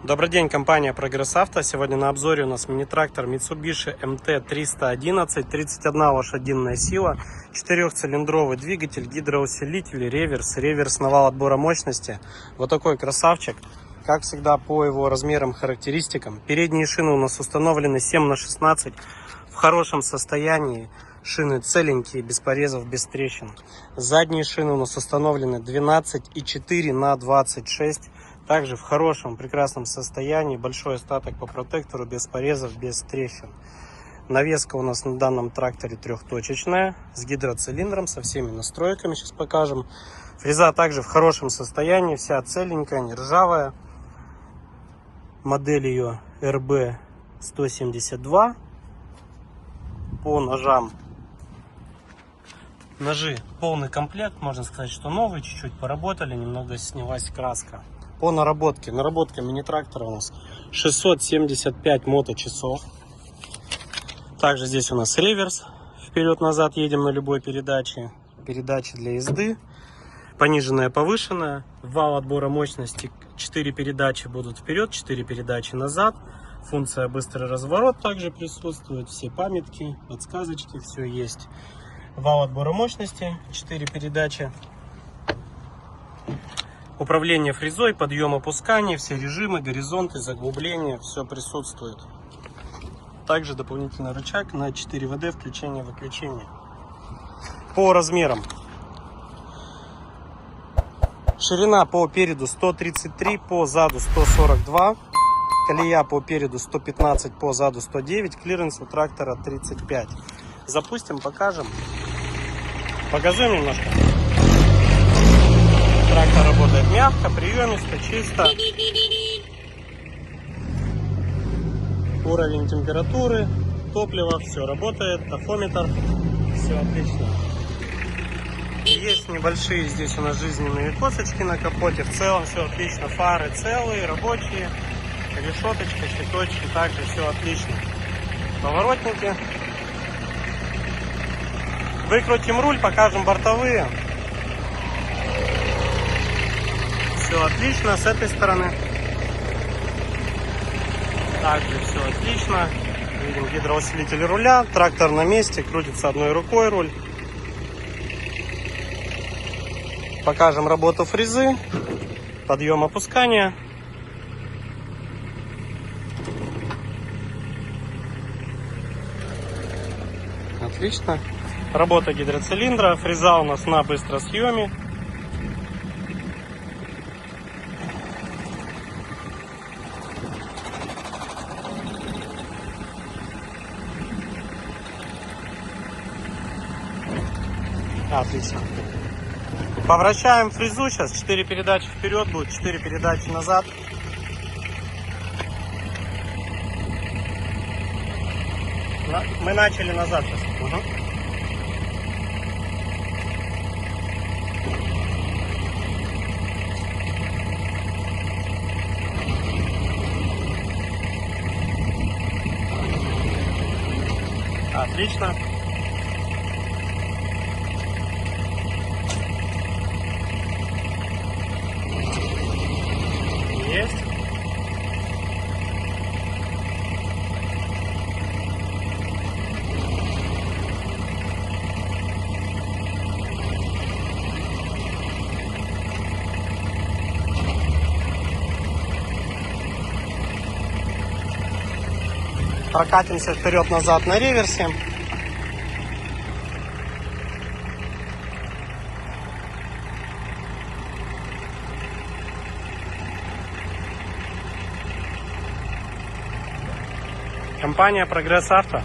Добрый день, компания Прогресс Авто. Сегодня на обзоре у нас мини-трактор Mitsubishi MT-311, 31 лошадиная сила, 4-цилиндровый двигатель, гидроусилитель, реверс на вал отбора мощности. Вот такой красавчик. Как всегда, по его размерам, характеристикам. Передние шины у нас установлены 7х16 в хорошем состоянии. Шины целенькие, без порезов, без трещин. Задние шины у нас установлены 12,4х26. Также в хорошем, прекрасном состоянии. Большой остаток по протектору, без порезов, без трещин. Навеска у нас на данном тракторе трехточечная, с гидроцилиндром, со всеми настройками. Сейчас покажем. Фреза также в хорошем состоянии, вся целенькая, не ржавая. Модель ее RB172. По ножам. Ножи полный комплект, можно сказать, что новый, чуть-чуть поработали, немного снялась краска. По наработке. Наработка мини-трактора у нас 675 моточасов. Также здесь у нас реверс. Вперед-назад едем на любой передаче. Передачи для езды. Пониженная, повышенная. Вал отбора мощности. 4 передачи будут вперед, 4 передачи назад. Функция быстрый разворот также присутствует. Все памятки, подсказочки, все есть. Вал отбора мощности. 4 передачи. Управление фрезой, подъем, опускание, все режимы, горизонты, заглубления, все присутствует. Также дополнительный рычаг на 4 ВД, включение-выключение. По размерам. Ширина по переду 133, по заду 142. Колея по переду 115, по заду 109. Клиренс у трактора 35. Запустим, покажем. Показываем немножко. Трактор работает мягко, приемисто, чисто. Уровень температуры, топлива, все работает. Тафометр, все отлично. Есть небольшие здесь у нас жизненные косточки на капоте. В целом все отлично. Фары целые, рабочие. Решеточка, щиточки, также все отлично. Поворотники. Выкрутим руль, покажем бортовые. Все отлично с этой стороны. Также все отлично. Видим гидроусилитель руля. Трактор на месте, крутится одной рукой руль. Покажем работу фрезы. Подъем, опускание. Отлично. Работа гидроцилиндра. Фреза у нас на быстросъеме. Отлично. Повращаем фрезу сейчас. 4 передачи вперед будет, 4 передачи назад. Мы начали назад сейчас. Угу. Отлично. Есть. Прокатимся вперед-назад на реверсе. Компания Прогресс Авто.